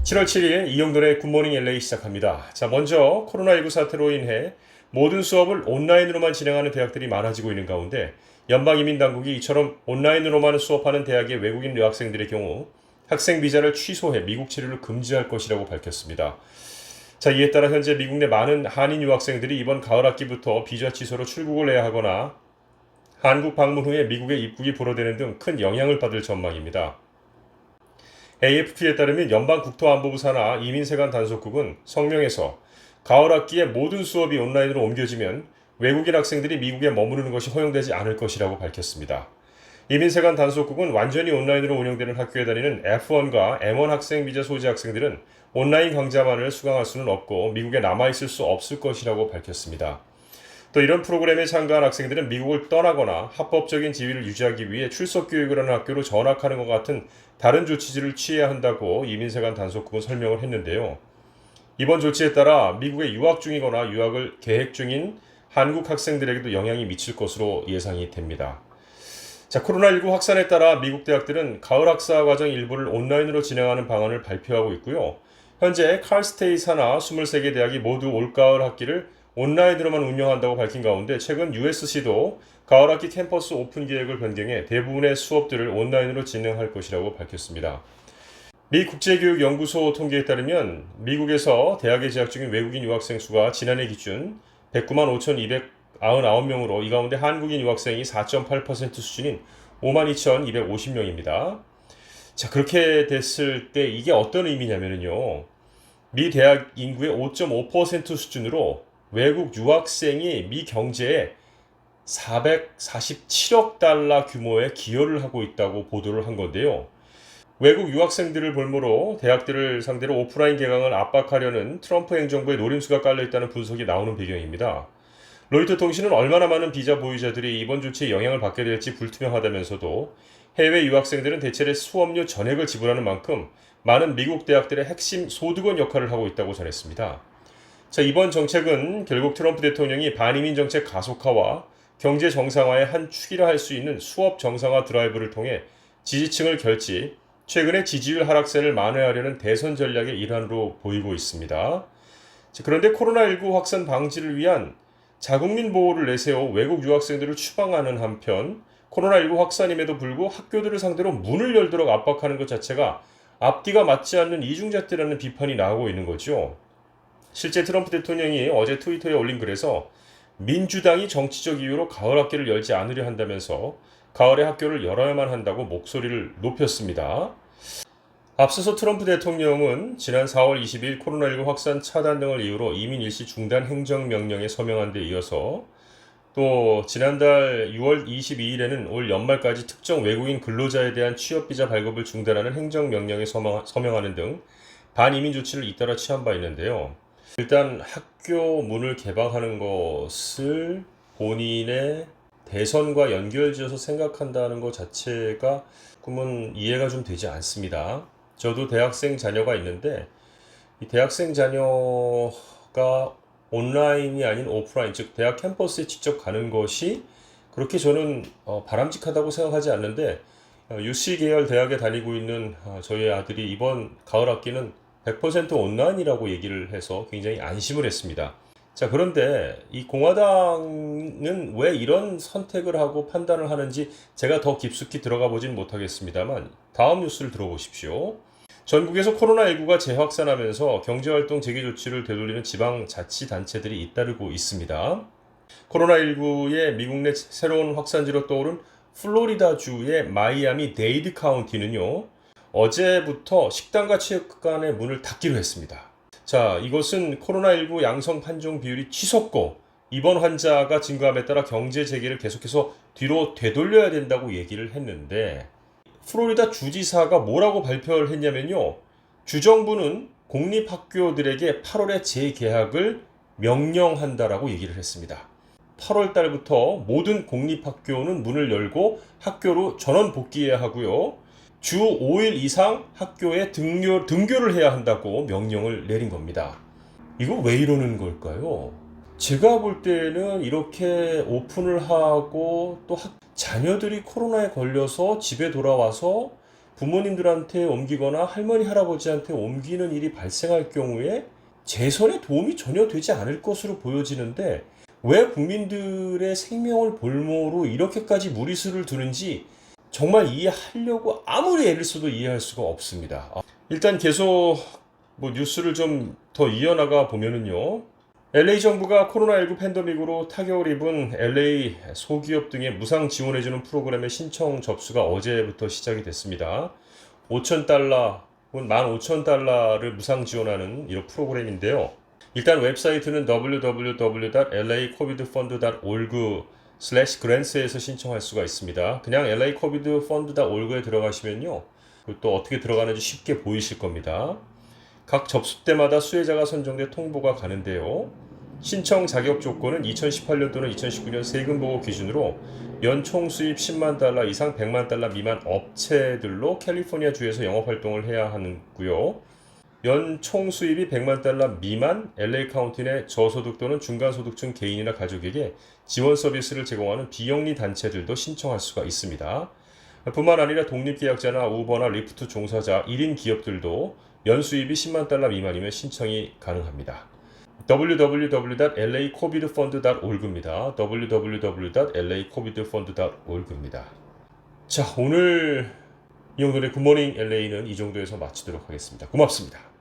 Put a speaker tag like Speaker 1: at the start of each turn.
Speaker 1: 7월 7일 이영돈의 굿모닝 LA 시작합니다. 자, 먼저 코로나19 사태로 인해 모든 수업을 온라인으로만 진행하는 대학들이 많아지고 있는 가운데 연방이민당국이 이처럼 온라인으로만 수업하는 대학의 외국인 유학생들의 경우 학생 비자를 취소해 미국 체류를 금지할 것이라고 밝혔습니다. 자, 이에 따라 현재 미국 내 많은 한인 유학생들이 이번 가을 학기부터 비자 취소로 출국을 해야 하거나 한국 방문 후에 미국의 입국이 불허되는 등 큰 영향을 받을 전망입니다. AFP에 따르면 연방국토안보부 산하 이민세관 단속국은 성명에서 가을 학기에 모든 수업이 온라인으로 옮겨지면 외국인 학생들이 미국에 머무르는 것이 허용되지 않을 것이라고 밝혔습니다. 이민세관 단속국은 완전히 온라인으로 운영되는 학교에 다니는 F1과 M1 학생 비자 소지 학생들은 온라인 강좌만을 수강할 수는 없고 미국에 남아있을 수 없을 것이라고 밝혔습니다. 또 이런 프로그램에 참가한 학생들은 미국을 떠나거나 합법적인 지위를 유지하기 위해 출석 교육을 하는 학교로 전학하는 것 같은 다른 조치들을 취해야 한다고 이민세관 단속국은 설명을 했는데요. 이번 조치에 따라 미국에 유학 중이거나 유학을 계획 중인 한국 학생들에게도 영향이 미칠 것으로 예상이 됩니다. 자, 코로나19 확산에 따라 미국 대학들은 가을 학사 과정 일부를 온라인으로 진행하는 방안을 발표하고 있고요. 현재 칼스테이 산하 23개 대학이 모두 올가을 학기를 온라인으로만 운영한다고 밝힌 가운데 최근 USC도 가을 학기 캠퍼스 오픈 계획을 변경해 대부분의 수업들을 온라인으로 진행할 것이라고 밝혔습니다. 미 국제교육연구소 통계에 따르면 미국에서 대학에 재학 중인 외국인 유학생 수가 지난해 기준 109만 5,299명으로 이 가운데 한국인 유학생이 4.8% 수준인 52,250명입니다. 자, 그렇게 됐을 때 이게 어떤 의미냐면요. 미 대학 인구의 5.5% 수준으로 외국 유학생이 미 경제에 447억 달러 규모의 기여를 하고 있다고 보도를 한 건데요. 외국 유학생들을 볼모로 대학들을 상대로 오프라인 개강을 압박하려는 트럼프 행정부의 노림수가 깔려있다는 분석이 나오는 배경입니다. 로이터 통신은 얼마나 많은 비자 보유자들이 이번 조치에 영향을 받게 될지 불투명하다면서도 해외 유학생들은 대체로 수업료 전액을 지불하는 만큼 많은 미국 대학들의 핵심 소득원 역할을 하고 있다고 전했습니다. 자, 이번 정책은 결국 트럼프 대통령이 반이민 정책 가속화와 경제 정상화의 한 축이라 할 수 있는 수업 정상화 드라이브를 통해 지지층을 결집, 최근의 지지율 하락세를 만회하려는 대선 전략의 일환으로 보이고 있습니다. 자, 그런데 코로나19 확산 방지를 위한 자국민 보호를 내세워 외국 유학생들을 추방하는 한편 코로나19 확산임에도 불구하고 학교들을 상대로 문을 열도록 압박하는 것 자체가 앞뒤가 맞지 않는 이중잣대라는 비판이 나오고 있는 거죠. 실제 트럼프 대통령이 어제 트위터에 올린 글에서 민주당이 정치적 이유로 가을 학기를 열지 않으려 한다면서 가을에 학교를 열어야만 한다고 목소리를 높였습니다. 앞서서 트럼프 대통령은 지난 4월 20일 코로나19 확산 차단 등을 이유로 이민 일시 중단 행정명령에 서명한 데 이어서 또 지난달 6월 22일에는 올 연말까지 특정 외국인 근로자에 대한 취업비자 발급을 중단하는 행정명령에 서명하는 등 반이민 조치를 잇따라 취한 바 있는데요. 일단 학교 문을 개방하는 것을 본인의 대선과 연결지어서 생각한다는 것 자체가 조금은 이해가 좀 되지 않습니다. 저도 대학생 자녀가 있는데 이 대학생 자녀가 온라인이 아닌 오프라인, 즉 대학 캠퍼스에 직접 가는 것이 그렇게 저는 바람직하다고 생각하지 않는데 UC 계열 대학에 다니고 있는 저희 아들이 이번 가을 학기는 100% 온라인이라고 얘기를 해서 굉장히 안심을 했습니다. 자, 그런데 이 공화당은 왜 이런 선택을 하고 판단을 하는지 제가 더 깊숙이 들어가 보진 못하겠습니다만 다음 뉴스를 들어보십시오. 전국에서 코로나19가 재확산하면서 경제활동 재개 조치를 되돌리는 지방자치단체들이 잇따르고 있습니다. 코로나19의 미국 내 새로운 확산지로 떠오른 플로리다주의 마이애미 데이드 카운티는요. 어제부터 식당과 체육관의 문을 닫기로 했습니다. 자, 이것은 코로나19 양성 판정 비율이 치솟고 입원 환자가 증가함에 따라 경제 재개를 계속해서 뒤로 되돌려야 된다고 얘기를 했는데 플로리다 주지사가 뭐라고 발표를 했냐면요. 주정부는 공립학교들에게 8월에 재개학을 명령한다라고 얘기를 했습니다. 8월 달부터 모든 공립학교는 문을 열고 학교로 전원 복귀해야 하고요. 주 5일 이상 학교에 등교를 해야 한다고 명령을 내린 겁니다. 이거 왜 이러는 걸까요? 제가 볼 때는 이렇게 오픈을 하고 또 자녀들이 코로나에 걸려서 집에 돌아와서 부모님들한테 옮기거나 할머니 할아버지한테 옮기는 일이 발생할 경우에 재선에 도움이 전혀 되지 않을 것으로 보여지는데 왜 국민들의 생명을 볼모로 이렇게까지 무리수를 두는지 정말 이해하려고 아무리 애를 써도 이해할 수가 없습니다. 일단 계속 뉴스를 좀 더 이어나가 보면은요. LA 정부가 코로나19 팬데믹으로 타격을 입은 LA 소기업 등에 무상 지원해주는 프로그램의 신청 접수가 어제부터 시작이 됐습니다. $5,000, 15,000달러를 무상 지원하는 이런 프로그램인데요. 일단 웹사이트는 www.lacovidfund.org/grants에서 신청할 수가 있습니다. 그냥 lacovidfund.org에 들어가시면요. 또 어떻게 들어가는지 쉽게 보이실 겁니다. 각 접수 때마다 수혜자가 선정돼 통보가 가는데요. 신청 자격 조건은 2018년 또는 2019년 세금 보고 기준으로 연 총 수입 10만 달러 이상 100만 달러 미만 업체들로 캘리포니아 주에서 영업 활동을 해야 하고요. 연 총 수입이 100만 달러 미만 LA 카운티 내 저소득 또는 중간소득층 개인이나 가족에게 지원 서비스를 제공하는 비영리 단체들도 신청할 수가 있습니다. 뿐만 아니라 독립계약자나 우버나 리프트 종사자 1인 기업들도 연수입이 10만 달러 미만이면 신청이 가능합니다. www.lacovidfund.org입니다. www.lacovidfund.org입니다. 자, 오늘 이용돈의 굿모닝 LA는 이 정도에서 마치도록 하겠습니다. 고맙습니다.